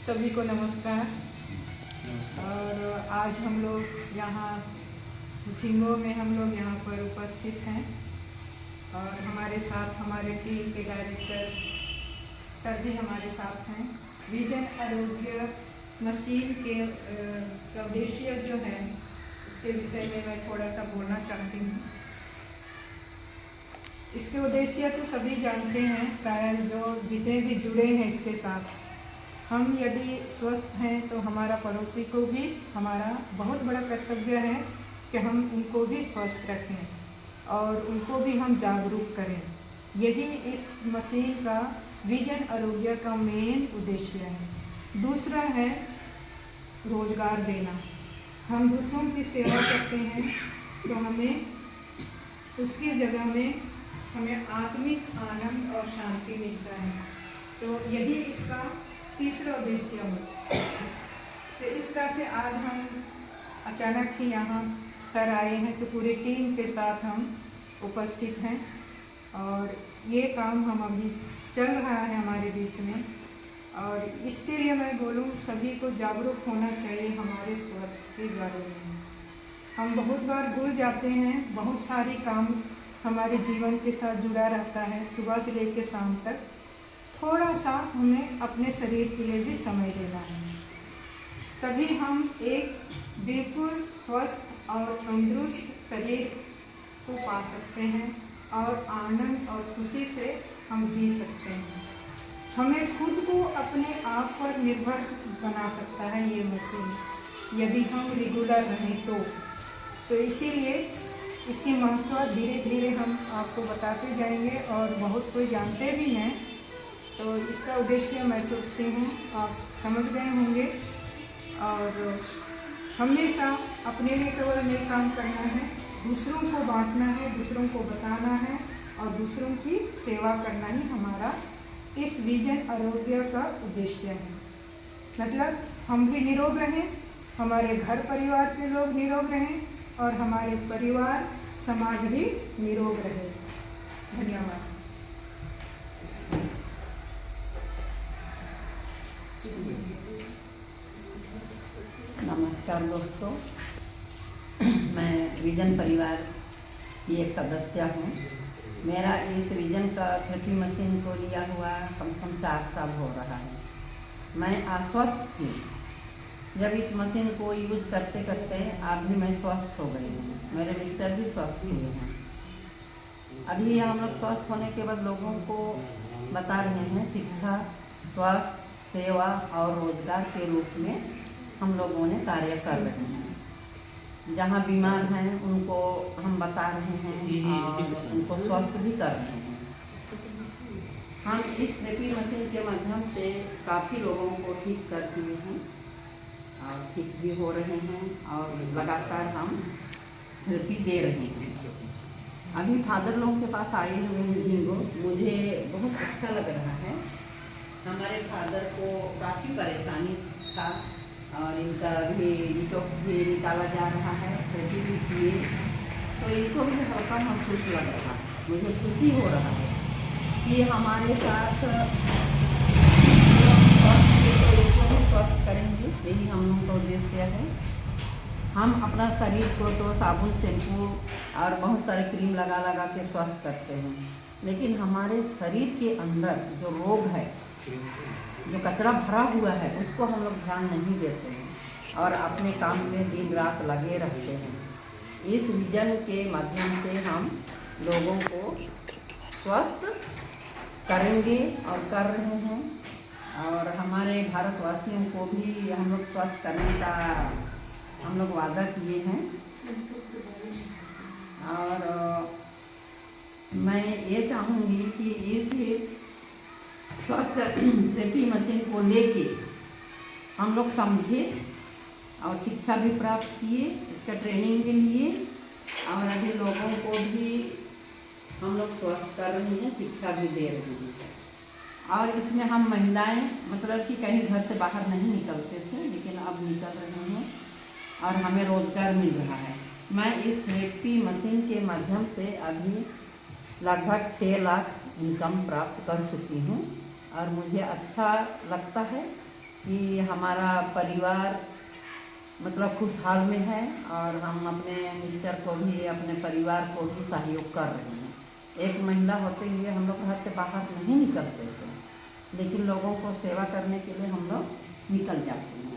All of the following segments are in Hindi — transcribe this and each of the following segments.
सभी को नमस्कार। और आज हम लोग यहाँ झिंगो में हम लोग यहाँ पर उपस्थित हैं और हमारे साथ हमारे टीम के डायरेक्टर सर भी हमारे साथ हैं। विजन आरोग्य मशीन के उद्देश्य जो है उसके विषय में मैं थोड़ा सा बोलना चाहती हूँ। इसके उद्देश्य तो सभी जानते हैं, प्राय जो जितने भी जुड़े हैं इसके साथ। हम यदि स्वस्थ हैं तो हमारा पड़ोसी को भी हमारा बहुत बड़ा कर्तव्य है कि हम उनको भी स्वस्थ रखें और उनको भी हम जागरूक करें। यही इस मशीन का विजन आरोग्य का मेन उद्देश्य है। दूसरा है रोजगार देना। हम दूसरों की सेवा करते हैं तो हमें उसकी जगह में हमें आत्मिक आनंद और शांति मिलता है। तो यही इसका तीसरा उद्देश्य है। तो इस तरह से आज हम अचानक ही यहाँ सर आए हैं तो पूरी टीम के साथ हम उपस्थित हैं और ये काम हम अभी चल रहा है हमारे बीच में। और इसके लिए मैं बोलूँ सभी को जागरूक होना चाहिए हमारे स्वास्थ्य के बारे में। हम बहुत बार भूल जाते हैं, बहुत सारी काम हमारे जीवन के साथ जुड़ा रहता है। सुबह से लेकर शाम तक थोड़ा सा हमें अपने शरीर के लिए भी समय देना है, तभी हम एक बिल्कुल स्वस्थ और तंदुरुस्त शरीर को पा सकते हैं और आनंद और खुशी से हम जी सकते हैं। हमें खुद को अपने आप पर निर्भर बना सकता है ये मशीन, यदि हम रेगुलर रहें तो इसीलिए इसकी महत्व धीरे धीरे हम आपको बताते जाएंगे और बहुत कोई जानते भी हैं। तो इसका उद्देश्य मैं सोचती हूँ आप समझ गए होंगे। और हमेशा अपने लिए केवल नहीं काम करना है, दूसरों को बांटना है, दूसरों को बताना है और दूसरों की सेवा करना ही हमारा इस विजन आरोग्य का उद्देश्य है। मतलब हम भी निरोग रहें, हमारे घर परिवार के लोग निरोग रहें और हमारे परिवार समाज भी निरोग रहे। धन्यवाद। नमस्कार दोस्तों, मैं विजन परिवार की एक सदस्य हूँ। मेरा इस विजन का 30 मशीन को लिया हुआ कम से कम 4 साल हो रहा है। मैं अस्वस्थ थी, जब इस मशीन को यूज करते करते आज भी मैं स्वस्थ हो गई हूँ। मेरे मिस्टर भी स्वस्थ हुए हैं। अभी हम लोग स्वस्थ होने के बाद लोगों को बता रहे हैं शिक्षा, स्वास्थ्य, सेवा और रोजगार के रूप में हम लोगों ने कार्य कर रहे हैं। जहाँ बीमार हैं उनको हम बता रहे हैं और उनको स्वस्थ भी कर रहे हैं। हम इस थेरेपी मशीन के माध्यम से काफ़ी लोगों को ठीक कर दिए हैं और ठीक भी हो रहे हैं और लगातार हम थेरेपी दे रहे हैं। अभी फादर लोगों के पास आए हुए हैं झिंगो, मुझे बहुत अच्छा लग रहा है। हमारे फादर को काफ़ी परेशानी था और इनका भी डिटॉक्स भी निकाला जा रहा है, थेरेपी भी किए, तो इनको भी हल्का महसूस लग रहा है। मुझे खुशी हो रहा है कि हमारे साथ स्वस्थ करेंगे, यही हम लोगों का उद्देश्य है। हम अपना शरीर को तो साबुन, शैम्पू और बहुत सारे क्रीम लगा लगा के स्वस्थ करते हैं, लेकिन हमारे शरीर के अंदर जो रोग है, जो कचरा भरा हुआ है, उसको हम लोग ध्यान नहीं देते हैं और अपने काम में दिन रात लगे रहते हैं। इस विजन के माध्यम से हम लोगों को स्वस्थ करेंगे और कर रहे हैं और हमारे भारतवासियों को भी हम लोग स्वस्थ करने का हम लोग वादा किए हैं। और मैं ये चाहूँगी कि इस स्वास्थ्य थेरेपी मशीन को लेके हम लोग समझे और शिक्षा भी प्राप्त किए, इसका ट्रेनिंग भी लिए और अभी लोगों को भी हम लोग स्वस्थ कर रहे हैं, शिक्षा भी दे रहे हैं। और इसमें हम महिलाएं मतलब कि कहीं घर से बाहर नहीं निकलते थे, लेकिन अब निकल रहे हैं और हमें रोजगार मिल रहा है। मैं इस थेरेपी मशीन के माध्यम से अभी लगभग 6 लाख इनकम प्राप्त कर चुकी हूँ और मुझे अच्छा लगता है कि हमारा परिवार मतलब खुशहाल में है और हम अपने मिस्टर को भी अपने परिवार को भी सहयोग कर रहे हैं। एक महिला होते हुए हम लोग घर से बाहर नहीं निकलते थे, लेकिन लोगों को सेवा करने के लिए हम लोग निकल जाते हैं।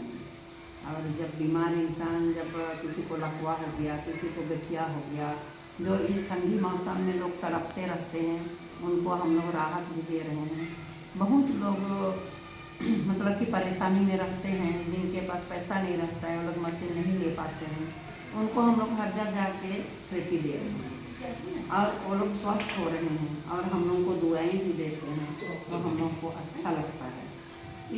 और जब बीमार इंसान, जब किसी को लकवा हो गया, किसी को गठिया हो गया, जो इस ठंडी मौसम में लोग तड़पते रहते हैं, उनको हम लोग राहत भी दे रहे हैं। बहुत लोग मतलब कि परेशानी में रहते हैं, जिनके पास पैसा नहीं रहता है, वो लोग मशीन नहीं ले पाते हैं, उनको हम लोग हर जगह जाके थेरेपी दे रहे हैं और वो लोग स्वस्थ हो रहे हैं और हम लोग को दुआएं भी देते हैं, तो हम लोग को अच्छा लगता है।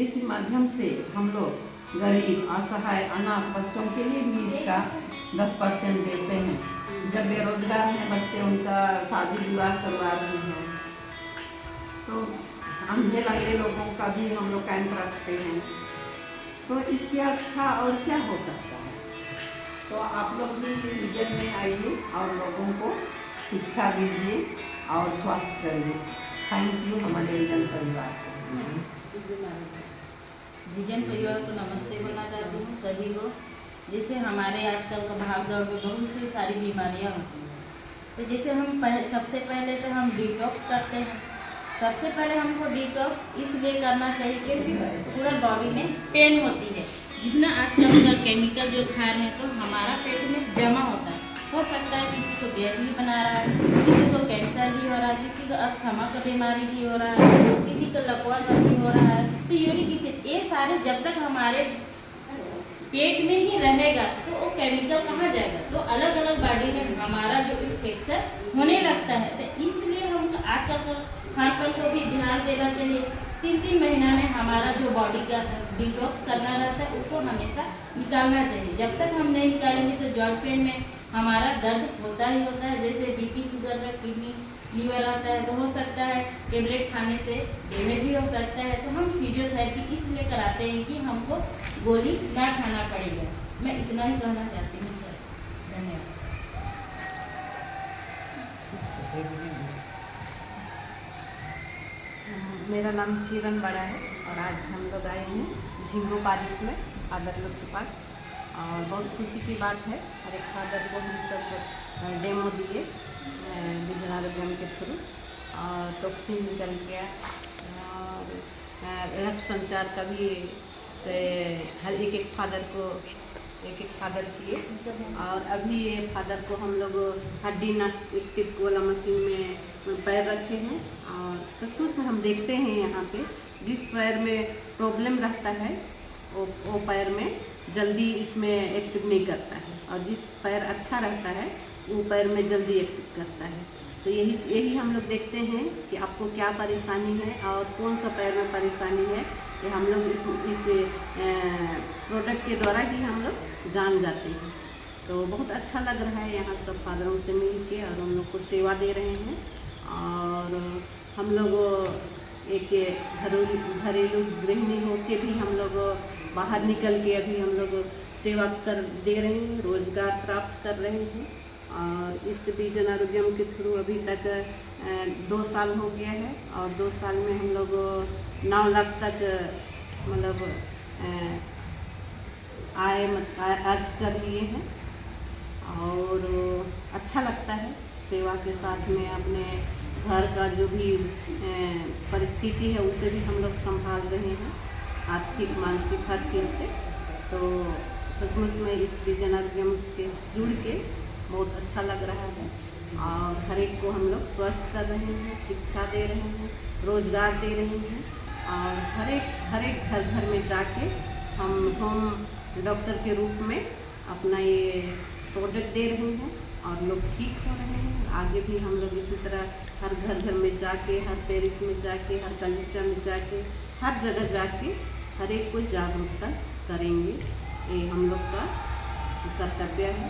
इस माध्यम से हम लोग गरीब, असहाय, अनाथ बच्चों के लिए भी इसका 10% देते हैं। जब बेरोजगार हैं बच्चे, उनका शादी विवाह करवा रहे हैं, तो अंधे लंगड़े लोगों का भी हम लोग कैंप रखते हैं। तो इससे अच्छा और क्या हो सकता है। तो आप लोग भी इस विजन में आइए और लोगों को शिक्षा दीजिए और स्वास्थ्य करिए। थैंक यू हमारे विजन परिवार को। विजन परिवार को नमस्ते बोलना चाहती हूँ सभी को। जैसे हमारे आजकल का भाग दौड़ में बहुत सी सारी बीमारियाँ होती हैं, तो जैसे हम सबसे पहले तो हम डिटॉक्स करते हैं। सबसे पहले हमको डिटॉक्स इसलिए करना चाहिए क्योंकि पूरा बॉडी में पेन होती है। जितना आजकल का केमिकल जो खा रहे हैं तो हमारा पेट में जमा होता है। हो सकता है किसी को गैस भी बना रहा है, किसी को कैंसर भी हो रहा है, किसी को अस्थमा का बीमारी भी हो रहा है, किसी को लकवा का भी हो रहा है। तो यूरिक एसिड, ये सारे जब तक हमारे पेट में ही रहेगा तो वो केमिकल कहाँ जाएगा, तो अलग अलग बॉडी में हमारा जो इन्फेक्शन होने लगता है। तो इसलिए हम आजकल का खान पान को भी ध्यान देना चाहिए। 3-3 महीना में हमारा जो बॉडी का डिटॉक्स करना रहता है उसको हमेशा निकालना चाहिए। जब तक हम नहीं निकालेंगे तो जॉइंट पेन में हमारा दर्द होता ही होता है। जैसे बीपी, शुगर का, किडनी, लीवर आता है तो हो सकता है टेबलेट खाने से डैमेज भी हो सकता है। तो हम फिजियोथेरेपी इसलिए कराते हैं कि हमको गोली ना खाना पड़ेगा। मैं इतना ही कहना चाहती हूँ सर, धन्यवाद। मेरा नाम किरण बड़ा है और आज हम लोग आए हैं झिंगो पारिश में फादर लोग के पास, और बहुत खुशी की बात है। हर एक फादर को हम सब डेमो दिए विजन आरोग्यम के थ्रू, और टॉक्सिन निकल गया और रक्त संचार का भी हर एक फादर को एक फादर किए। और अभी ये फादर को हम लोग हड्डी नस वाला मशीन में पैर रखे हैं, और सचमुच में हम देखते हैं यहाँ पे जिस पैर में प्रॉब्लम रहता है वो पैर में जल्दी इसमें एक्टिव नहीं करता है, और जिस पैर अच्छा रहता है वो पैर में जल्दी एक्टिव करता है। तो यही हम लोग देखते हैं कि आपको क्या परेशानी है और कौन सा पैर में परेशानी है, कि हम लोग इस प्रोडक्ट के द्वारा ही हम लोग जान जाते हैं। तो बहुत अच्छा लग रहा है यहाँ सब फादरों से मिल के, और हम लोग को सेवा दे रहे हैं। और हम लोग एक घरेलू गृहिणी होके भी हम लोग बाहर निकल के अभी हम लोग सेवा कर दे रहे हैं, रोजगार प्राप्त कर रहे हैं। और इस विजन आरोग्यम के थ्रू अभी तक 2 साल हो गया है, और 2 साल में हम लोग 9 लाख तक मतलब आय अर्ज कर लिए हैं। और अच्छा लगता है सेवा के साथ में अपने घर का जो भी परिस्थिति है उसे भी हम लोग संभाल रहे हैं, आर्थिक मानसिक हर चीज़ से। तो सचमुच में इस विजन आरोग्यम के जुड़ के बहुत अच्छा लग रहा है। और हर एक को हम लोग स्वस्थ कर रहे हैं, शिक्षा दे रहे हैं, रोजगार दे रहे हैं, और हर एक घर में जाके हम होम डॉक्टर के रूप में अपना ये प्रोडक्ट दे रहे हैं, और लोग ठीक हो रहे हैं। आगे भी हम लोग इसी तरह हर घर में जाके, हर पेरिस में जाके, हर कलिसिया में जाके, हर जगह जाके हर एक को जागरूकता करेंगे। ये हम लोग का कर्तव्य है।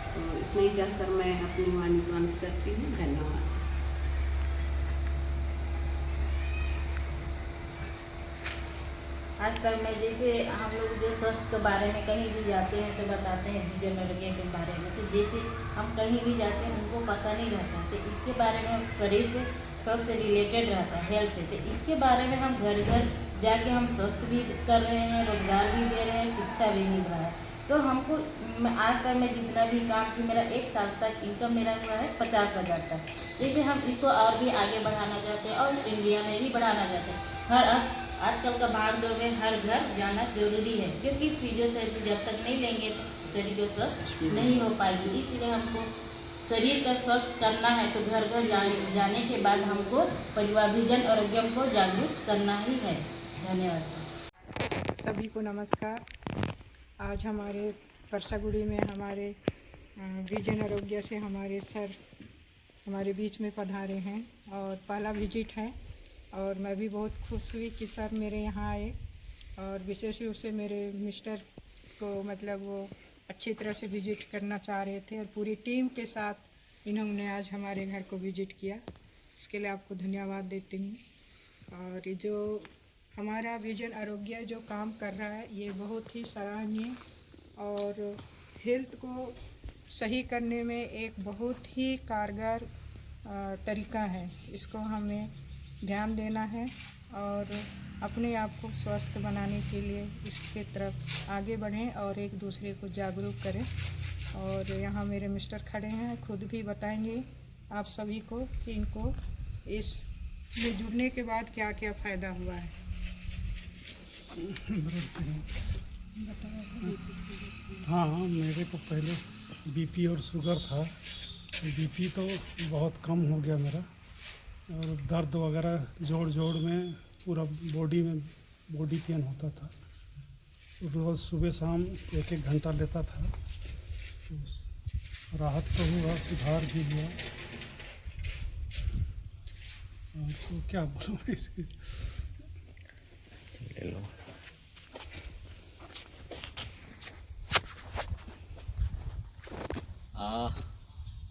तो इतना ही कहकर मैं अपनी वाणी बंद करती हूँ। धन्यवाद। आजकल में जैसे हम लोग जो स्वास्थ्य के बारे में कहीं भी जाते हैं तो बताते हैं विजन आरोग्य के बारे में। तो जैसे हम कहीं भी जाते हैं उनको पता नहीं रहता, तो इसके बारे में शरीर से स्वास्थ्य से रिलेटेड रहता है, हेल्थ से। तो इसके बारे में हम घर घर जाके हम स्वस्थ भी कर रहे हैं, रोजगार भी दे रहे हैं, शिक्षा भी मिल रहा है। तो हमको आज तक मैं जितना भी काम की मेरा 1 साल तक इनकम मेरा हुआ है 50,000 तक। जैसे हम इसको और भी आगे बढ़ाना चाहते हैं और इंडिया में भी बढ़ाना चाहते हैं। आजकल का भाग दौड़ में हर घर जाना जरूरी है, क्योंकि फिजियोथेरेपी जब तक नहीं लेंगे तो शरीर को स्वस्थ नहीं हो पाएगी। इसलिए हमको शरीर का स्वस्थ करना है तो घर घर जाने के बाद हमको परिवार विजन आरोग्यम को जागरूक करना ही है। धन्यवाद सर। सभी को नमस्कार। आज हमारे परसागुड़ी में हमारे विजन आरोग्य से हमारे सर हमारे बीच में पधारे हैं और पहला विजिट है और मैं भी बहुत खुश हुई कि सर मेरे यहाँ आए और विशेष रूप से मेरे मिस्टर को मतलब वो अच्छी तरह से विजिट करना चाह रहे थे और पूरी टीम के साथ इन्होंने आज हमारे घर को विजिट किया। इसके लिए आपको धन्यवाद देती हूँ। और ये जो हमारा विजन आरोग्य जो काम कर रहा है ये बहुत ही सराहनीय और हेल्थ को सही करने में एक बहुत ही कारगर तरीका है। इसको हमें ध्यान देना है और अपने आप को स्वस्थ बनाने के लिए इसके तरफ आगे बढ़ें और एक दूसरे को जागरूक करें। और यहाँ मेरे मिस्टर खड़े हैं, खुद भी बताएंगे आप सभी को कि इनको इस में जुड़ने के बाद क्या क्या फ़ायदा हुआ है। हाँ, मेरे को पहले बीपी और शुगर था। बीपी तो बहुत कम हो गया मेरा और दर्द वगैरह जोड़ में पूरा बॉडी पेन होता था। रोज़ सुबह शाम 1-1 घंटा लेता था। तो राहत तो हुआ, सुधार भी हुआ। तो क्या बोलूँ इसकी।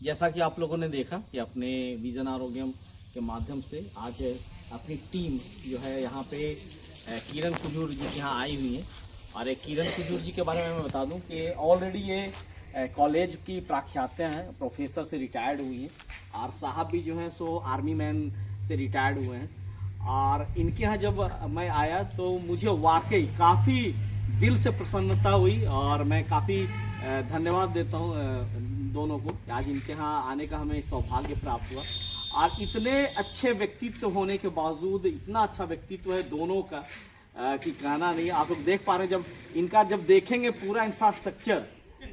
जैसा कि आप लोगों ने देखा कि अपने विजन आरोग्यम के माध्यम से आज अपनी टीम जो है यहाँ पे किरण कुजूर जी के यहाँ आई हुई है। और एक किरण कुजूर जी के बारे में मैं बता दूं कि ऑलरेडी ये कॉलेज की प्रख्यात हैं, प्रोफेसर से रिटायर्ड हुई हैं और साहब भी जो हैं सो आर्मी मैन से रिटायर्ड हुए हैं। और इनके यहाँ जब मैं आया तो मुझे वाकई काफ़ी दिल से प्रसन्नता हुई और मैं काफ़ी धन्यवाद देता हूँ दोनों को। आज इनके यहाँ आने का हमें सौभाग्य प्राप्त हुआ और इतने अच्छे व्यक्तित्व होने के बावजूद इतना अच्छा व्यक्तित्व है दोनों का कि कहना नहीं। आप लोग देख पा रहे हैं, जब इनका जब देखेंगे पूरा इंफ्रास्ट्रक्चर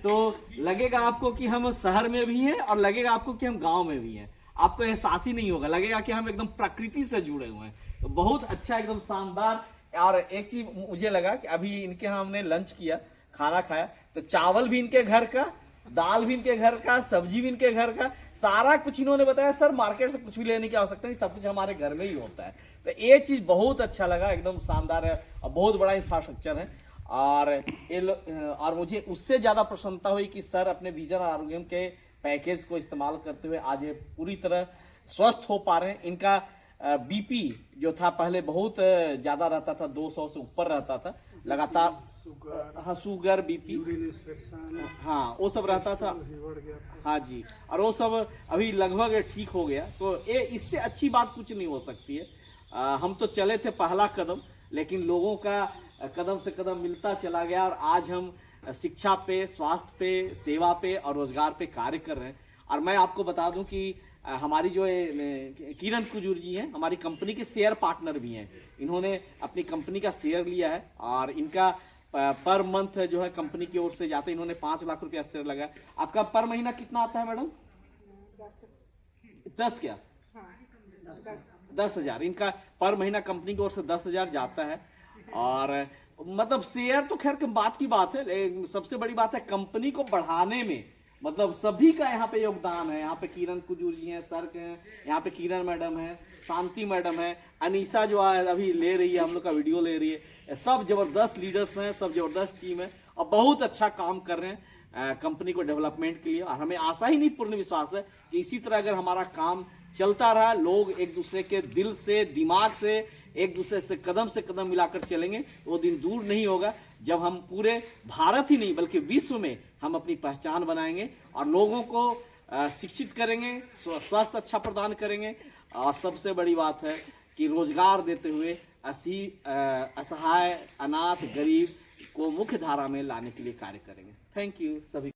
तो लगेगा आपको कि हम शहर में भी हैं और लगेगा आपको कि हम गांव में भी हैं। आपको एहसास ही नहीं होगा, लगेगा कि हम एकदम प्रकृति से जुड़े हुए हैं। तो बहुत अच्छा, एकदम शानदार। और एक चीज मुझे लगा कि अभी इनके यहाँ हमने लंच किया, खाना खाया, तो चावल भी इनके घर का, दाल भी इनके घर का, सब्जी भी इनके घर का, सारा कुछ इन्होंने बताया। सर मार्केट से कुछ भी लेने की आवश्यकता नहीं, सब कुछ हमारे घर में ही होता है। तो ये चीज बहुत अच्छा लगा, एकदम शानदार है और बहुत बड़ा इंफ्रास्ट्रक्चर है। और मुझे उससे ज्यादा प्रसन्नता हुई कि सर अपने विजन आरोग्यम के पैकेज को इस्तेमाल करते हुए आज ये पूरी तरह स्वस्थ हो पा रहे हैं। इनका बीपी जो था पहले बहुत ज्यादा रहता था, 200 से ऊपर रहता था लगातार। हाँ, शुगर, बीपी, हाँ वो सब रहता था। हाँ जी, और वो सब अभी लगभग ठीक हो गया। तो ये इससे अच्छी बात कुछ नहीं हो सकती है। हम तो चले थे पहला कदम, लेकिन लोगों का कदम से कदम मिलता चला गया और आज हम शिक्षा पे, स्वास्थ्य पे, सेवा पे और रोजगार पे कार्य कर रहे हैं। और मैं आपको बता दूं कि हमारी जो किरण कुजूर जी हैं, हमारी कंपनी के शेयर पार्टनर भी हैं। इन्होंने अपनी कंपनी का शेयर लिया है और इनका पर मंथ जो है कंपनी की ओर से जाते, इन्होंने 5 लाख रुपया शेयर लगाया। आपका पर महीना कितना आता है मैडम? 10 क्या? 10,000 इनका पर महीना कंपनी की ओर से 10,000 जाता है। और मतलब शेयर तो खैर बात की बात है, सबसे बड़ी बात है कंपनी को बढ़ाने में मतलब सभी का यहाँ पे योगदान है। यहाँ पे किरण कुजूर जी हैं, सर के हैं, यहाँ पे किरण मैडम है, शांति मैडम है, अनीसा जो अभी ले रही है, हम लोग का वीडियो ले रही है। सब जबरदस्त लीडर्स हैं, सब जबरदस्त टीम है और बहुत अच्छा काम कर रहे हैं कंपनी को डेवलपमेंट के लिए। और हमें आशा ही नहीं, पूर्ण विश्वास है कि इसी तरह अगर हमारा काम चलता रहा, लोग एक दूसरे के दिल से, दिमाग से, एक दूसरे से कदम मिलाकर चलेंगे, वो दिन दूर नहीं होगा जब हम पूरे भारत ही नहीं बल्कि विश्व में हम अपनी पहचान बनाएंगे और लोगों को शिक्षित करेंगे, स्वास्थ्य अच्छा प्रदान करेंगे और सबसे बड़ी बात है कि रोजगार देते हुए असहाय, अनाथ, गरीब को मुख्य धारा में लाने के लिए कार्य करेंगे। थैंक यू सभी।